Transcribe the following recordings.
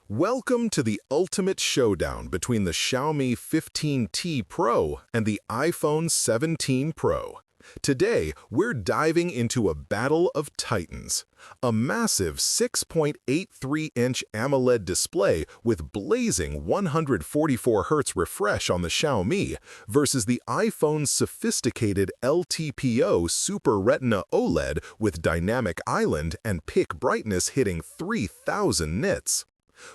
Welcome to the ultimate showdown between the Xiaomi 15T Pro and the iPhone 17 Pro. Today, we're diving into a battle of titans. A massive 6.83-inch AMOLED display with blazing 144Hz refresh on the Xiaomi versus the iPhone's sophisticated LTPO Super Retina OLED with dynamic island and peak brightness hitting 3000 nits.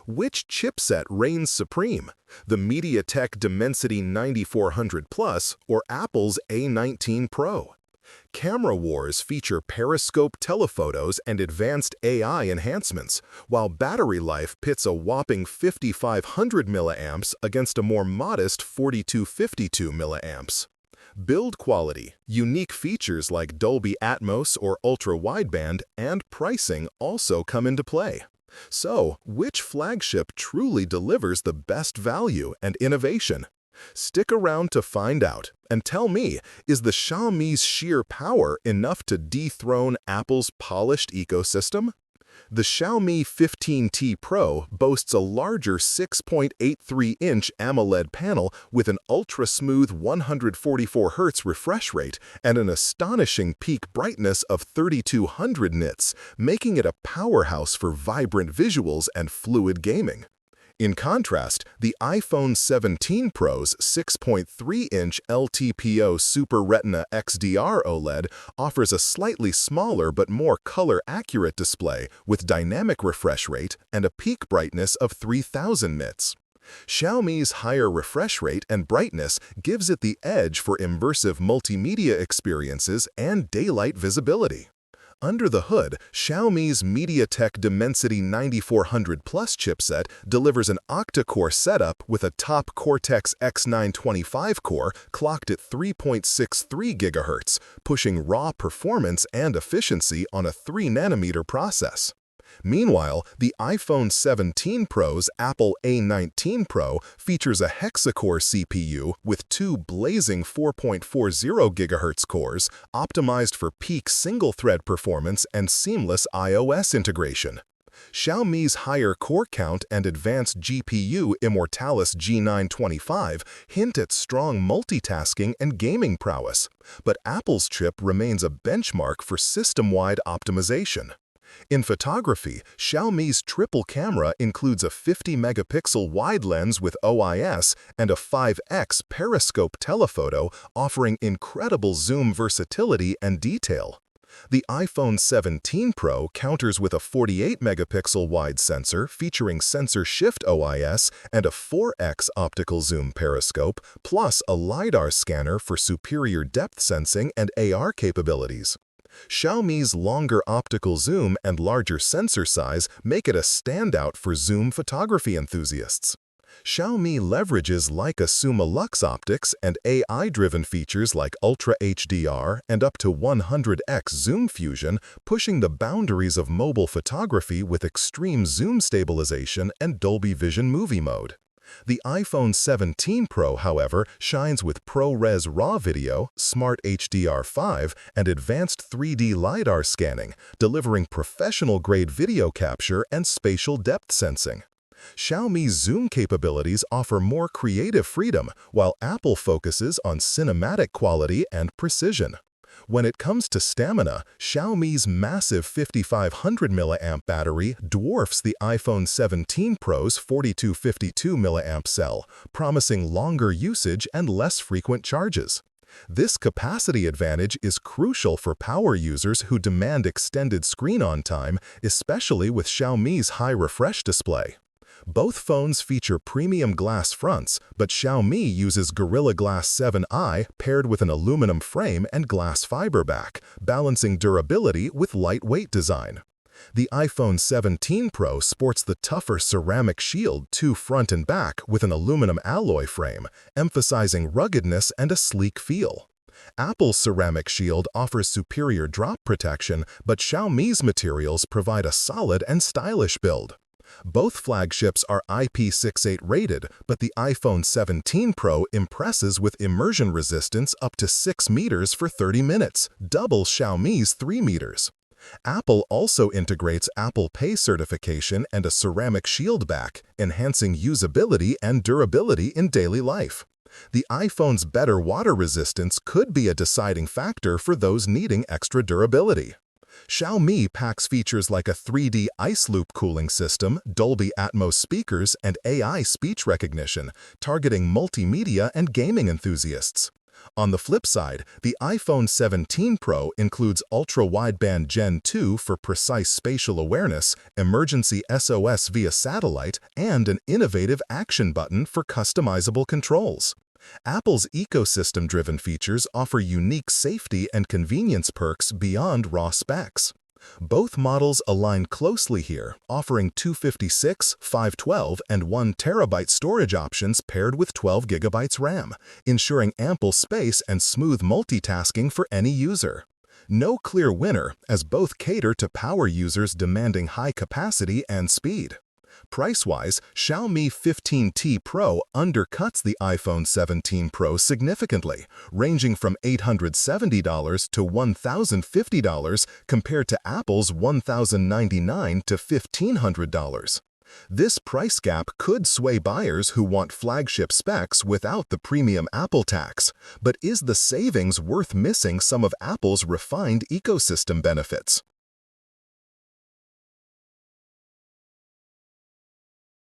Which chipset reigns supreme, the MediaTek Dimensity 9400 Plus or Apple's A19 Pro? Camera wars feature periscope telephotos and advanced AI enhancements, while battery life pits a whopping 5500 mAh against a more modest 4252 mAh. Build quality, unique features like Dolby Atmos or ultra-wideband, and pricing also come into play. So, which flagship truly delivers the best value and innovation? Stick around to find out, and tell me, is the Xiaomi's sheer power enough to dethrone Apple's polished ecosystem? The Xiaomi 15T Pro boasts a larger 6.83-inch AMOLED panel with an ultra-smooth 144Hz refresh rate and an astonishing peak brightness of 3200 nits, making it a powerhouse for vibrant visuals and fluid gaming. In contrast, the iPhone 17 Pro's 6.3-inch LTPO Super Retina XDR OLED offers a slightly smaller but more color-accurate display with dynamic refresh rate and a peak brightness of 3000 nits. Xiaomi's higher refresh rate and brightness gives it the edge for immersive multimedia experiences and daylight visibility. Under the hood, Xiaomi's MediaTek Dimensity 9400 Plus chipset delivers an octa-core setup with a top Cortex X925 core clocked at 3.63 GHz, pushing raw performance and efficiency on a 3nm process. Meanwhile, the iPhone 17 Pro's Apple A19 Pro features a hexa-core CPU with two blazing 4.40 GHz cores optimized for peak single-thread performance and seamless iOS integration. Xiaomi's higher core count and advanced GPU Immortalis G925 hint at strong multitasking and gaming prowess, but Apple's chip remains a benchmark for system-wide optimization. In photography, Xiaomi's triple camera includes a 50-megapixel wide lens with OIS and a 5x periscope telephoto offering incredible zoom versatility and detail. The iPhone 17 Pro counters with a 48-megapixel wide sensor featuring sensor shift OIS and a 4x optical zoom periscope, plus a LiDAR scanner for superior depth sensing and AR capabilities. Xiaomi's longer optical zoom and larger sensor size make it a standout for zoom photography enthusiasts. Xiaomi leverages Leica Summa Lux optics and AI-driven features like Ultra HDR and up to 100x zoom fusion, pushing the boundaries of mobile photography with extreme zoom stabilization and Dolby Vision movie mode. The iPhone 17 Pro, however, shines with ProRes RAW video, Smart HDR5, and advanced 3D LiDAR scanning, delivering professional-grade video capture and spatial depth sensing. Xiaomi's zoom capabilities offer more creative freedom, while Apple focuses on cinematic quality and precision. When it comes to stamina, Xiaomi's massive 5500 mAh battery dwarfs the iPhone 17 Pro's 4252 mAh cell, promising longer usage and less frequent charges. This capacity advantage is crucial for power users who demand extended screen-on time, especially with Xiaomi's high refresh display. Both phones feature premium glass fronts, but Xiaomi uses Gorilla Glass 7i paired with an aluminum frame and glass fiber back, balancing durability with lightweight design. The iPhone 17 Pro sports the tougher ceramic shield 2 front and back with an aluminum alloy frame, emphasizing ruggedness and a sleek feel. Apple's ceramic shield offers superior drop protection, but Xiaomi's materials provide a solid and stylish build. Both flagships are IP68 rated, but the iPhone 17 Pro impresses with immersion resistance up to 6 meters for 30 minutes, double Xiaomi's 3 meters. Apple also integrates Apple Pay certification and a ceramic shield back, enhancing usability and durability in daily life. The iPhone's better water resistance could be a deciding factor for those needing extra durability. Xiaomi packs features like a 3D ice loop cooling system, Dolby Atmos speakers, and AI speech recognition, targeting multimedia and gaming enthusiasts. On the flip side, the iPhone 17 Pro includes ultra-wideband Gen 2 for precise spatial awareness, emergency SOS via satellite, and an innovative action button for customizable controls. Apple's ecosystem-driven features offer unique safety and convenience perks beyond raw specs. Both models align closely here, offering 256, 512, and 1 TB storage options paired with 12 GB RAM, ensuring ample space and smooth multitasking for any user. No clear winner, as both cater to power users demanding high capacity and speed. Price-wise, Xiaomi 15T Pro undercuts the iPhone 17 Pro significantly, ranging from $870 to $1,050 compared to Apple's $1,099 to $1,500. This price gap could sway buyers who want flagship specs without the premium Apple tax, but is the savings worth missing some of Apple's refined ecosystem benefits?